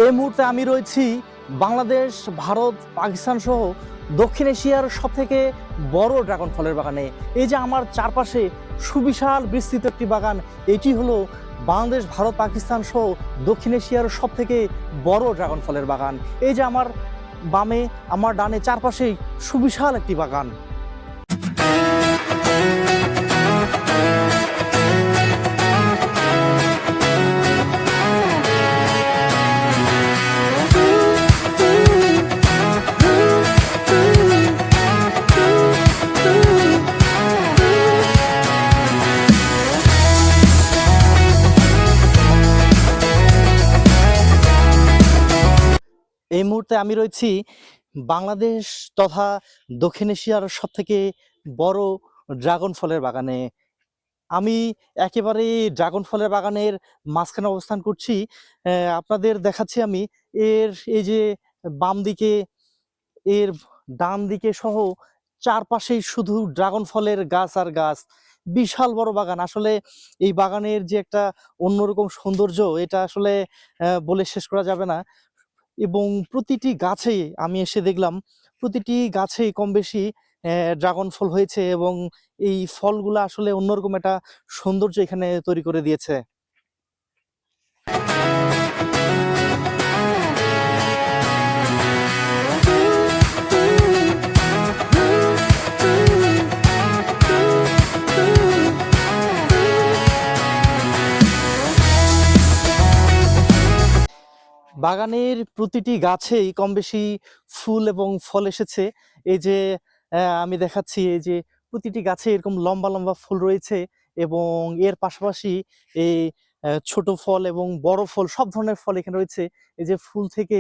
এই মুহূর্তে আমি রয়েছি বাংলাদেশ, ভারত, পাকিস্তান সহ দক্ষিণ এশিয়ার সবথেকে বড় ড্রাগন ফলের বাগানে। এই যে আমার চারপাশে সুবিশাল বিস্তৃত একটি বাগান, এটি হলো বাংলাদেশ, ভারত, পাকিস্তান সহ দক্ষিণ এশিয়ার সবথেকে বড় ড্রাগন ফলের বাগান। এই যে আমার বামে, আমার ডানে, চারপাশেই সুবিশাল একটি বাগান। এই মুহূর্তে আমি রয়েছি বাংলাদেশ তথা দক্ষিণ এশিয়ার সবথেকে বড় ড্রাগন ফলের বাগানে। আমি একেবারে ড্রাগন ফলের বাগানের মাঝখানে অবস্থান করছি। আপনাদের দেখাচ্ছি আমি এই যে বাম দিকে, এর ডান দিকে সহ চারপাশেই শুধু ড্রাগন ফলের গাছ আর গাছ। বিশাল বড় বাগান। আসলে এই বাগানের যে একটা অন্যরকম সৌন্দর্য, এটা আসলে বলে শেষ করা যাবে না। এবং প্রতিটি গাছেই আমি এসে দেখলাম, প্রতিটি গাছেই কম বেশি ড্রাগন ফল হয়েছে এবং এই ফলগুলো আসলে অন্যরকম একটা সৌন্দর্য এখানে তৈরি করে দিয়েছে। বাগানের প্রতিটি গাছেই কম বেশি ফুল এবং ফল এসেছে। এই যে আমি দেখাচ্ছি, এই যে প্রতিটি গাছে এরকম লম্বা লম্বা ফুল রয়েছে এবং এর পাশাপাশি এই ছোট ফল এবং বড় ফল, সব ধরনের ফল এখানে রয়েছে। এই যে ফুল থেকে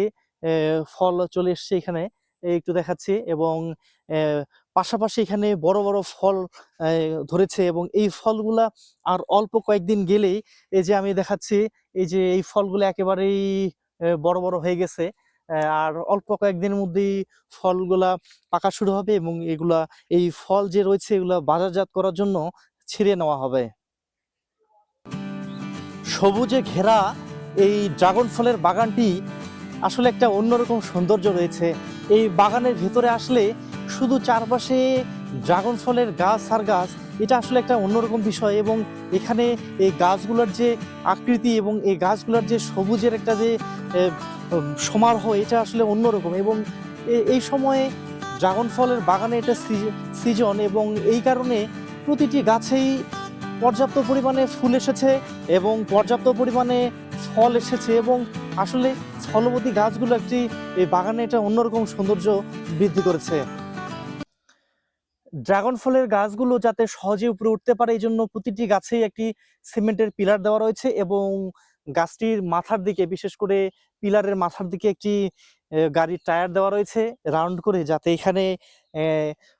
ফল চলে এসছে এখানে, একটু দেখাচ্ছি। এবং পাশাপাশি এখানে বড় বড় ফল ধরেছে এবং এই ফলগুলা আর অল্প কয়েকদিন গেলেই, এই যে আমি দেখাচ্ছি, এই যে এই ফলগুলো একেবারেই বড় বড় হয়ে গেছে। আর অল্প কয়েকদিনের মধ্যেই ফলগুলা পাকা শুরু হবে এবং এই ফল যে রয়েছে এগুলা বাজারজাত করার জন্য ছিঁড়ে নেওয়া হবে। সবুজে ঘেরা এই ড্রাগন ফলের বাগানটি আসলে একটা অন্যরকম সৌন্দর্য রয়েছে। এই বাগানের ভেতরে আসলে শুধু চারপাশে ড্রাগন ফলের গাছ আর গাছ, এটা আসলে একটা অন্যরকম বিষয়। এবং এখানে এই গাছগুলোর যে আকৃতি এবং এই গাছগুলোর যে সবুজের একটা যে সমারোহ, এটা আসলে অন্যরকম। এবং এই সময়ে ড্রাগন ফলের বাগানে এটা সিজন এবং এই কারণে প্রতিটি গাছেই পর্যাপ্ত পরিমাণে ফুল এসেছে এবং পর্যাপ্ত পরিমাণে ফল এসেছে এবং আসলে ফলবতী গাছগুলো এই বাগানে এটা অন্যরকম সৌন্দর্য বৃদ্ধি করেছে। ড্রাগন ফলের গাছগুলো যাতে সহজে উপরে উঠতে পারে, এই জন্য প্রতিটি গাছেই একটি সিমেন্টের পিলার দেওয়া রয়েছে এবং গাছটির মাথার দিকে, বিশেষ করে পিলারের মাথার দিকে একটি গাড়ির টায়ার দেওয়া রয়েছে রাউন্ড করে, যাতে এখানে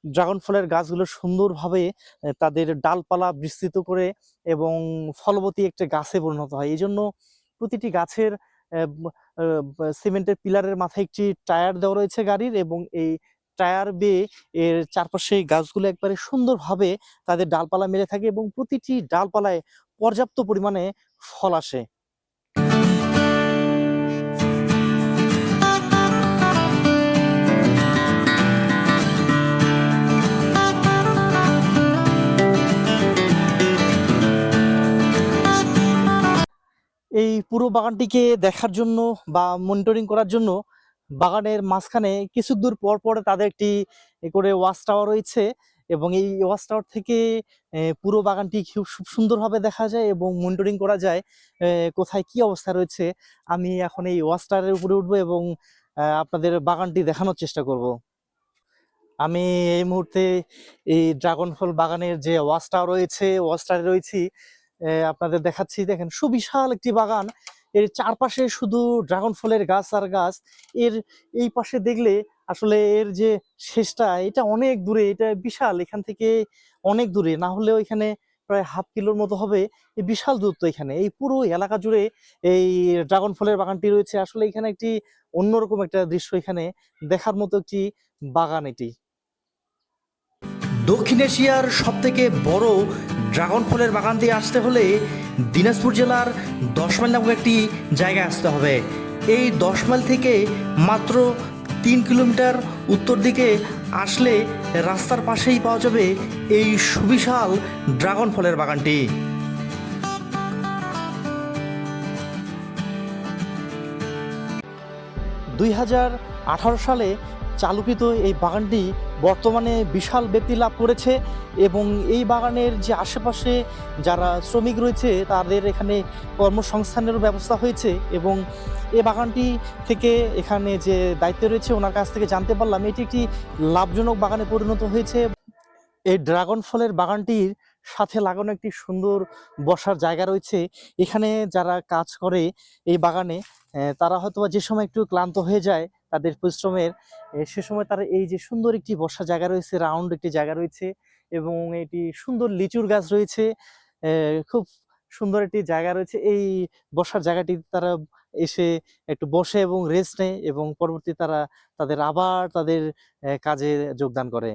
ড্রাগন ফলের গাছগুলো সুন্দরভাবে তাদের ডালপালা বিস্তৃত করে এবং ফলবতী একটা গাছে পরিণত হয়। এই জন্য প্রতিটি গাছের সিমেন্টের পিলারের মাথায় একটি টায়ার দেওয়া রয়েছে গাড়ির, এবং এই টায়ার বেয়ে এর চারপাশে গাছগুলো একবারে সুন্দরভাবে তাদের ডালপালা মেলে থাকে এবং প্রতিটি ডালপালায় পর্যাপ্ত পরিমাণে ফল আসে। এই পুরো বাগানটিকে দেখার জন্য বা মনিটরিং করার জন্য বাগানের মাঝখানে কিছু দূর পর পর তাদের একটি করে ওয়াচ টাওয়ার রয়েছে এবং এই ওয়াচ টাওয়ার থেকে পুরো বাগানটি খুব সুন্দরভাবে দেখা যায় এবং মনিটরিং করা যায় কোথায় কি অবস্থা রয়েছে। আমি এখন এই ওয়াচ টাওয়ারের উপরে উঠবো এবং আপনাদের বাগানটি দেখানোর চেষ্টা করব। আমি এই মুহূর্তে এই ড্রাগন ফল বাগানের যে ওয়াচ টাওয়ার রয়েছে, ওয়াচ টাওয়ারে রয়েছি। আপনাদের দেখাচ্ছি, দেখেন সুবিশাল একটি বাগান। এর চারপাশে শুধু ড্রাগন ফলের গাছ আর গাছ। এর এই পাশে দেখলে আসলে এর যে শেষটা, এটা অনেক দূরে, এটা বিশাল। এখান থেকে অনেক দূরে, না হলেও এখানে প্রায় হাফ কিলোর মতো হবে। এই বিশাল দূরত্ব এখানে, এই পুরো এলাকা জুড়ে এই ড্রাগন ফলের বাগানটি রয়েছে। আসলে এখানে একটি অন্যরকম একটা দৃশ্য, এখানে দেখার মতো একটি বাগান এটি। দক্ষিণ এশিয়ার সবথেকে বড় ড্রাগন ফলের বাগান দিয়ে আসতে হলে দিনাজপুর জেলার 10 মাইল নামক একটি জায়গায় আসতে হবে। এই 10 মাইল থেকে মাত্র 3 কিলোমিটার উত্তর দিকে আসলে রাস্তার পাশেই পাওয়া যাবে এই সুবিশাল ড্রাগন ফলের বাগানটি। 2018 সালে চালুকৃত এই বাগানটি বর্তমানে বিশাল ব্যাপ্তি লাভ করেছে এবং এই বাগানের যে আশেপাশে যারা শ্রমিক রয়েছে তাদের এখানে কর্মসংস্থানেরও ব্যবস্থা হয়েছে এবং এই বাগানটি থেকে এখানে যে দায়িত্ব রয়েছে ওনার কাছ থেকে জানতে পারলাম এটি একটি লাভজনক বাগানে পরিণত হয়েছে। এই ড্রাগন ফলের বাগানটির সাথে লাগানো একটি সুন্দর বসার জায়গা রয়েছে। এখানে যারা কাজ করে এই বাগানে তারা হয়তোবা যে সময় একটু ক্লান্ত হয়ে যায় তাদের পরিশ্রমের, সে সময় তারা এই যে সুন্দর একটি বসার জায়গা রয়েছে, রাউন্ড একটি জায়গা রয়েছে এবং এটি সুন্দর লিচুর গাছ রয়েছে, খুব সুন্দর একটি জায়গা রয়েছে। এই বসার জায়গাটি তারা এসে একটু বসে এবং রেস্ট নেয় এবং পরবর্তী তারা আবার তাদের কাজে যোগদান করে।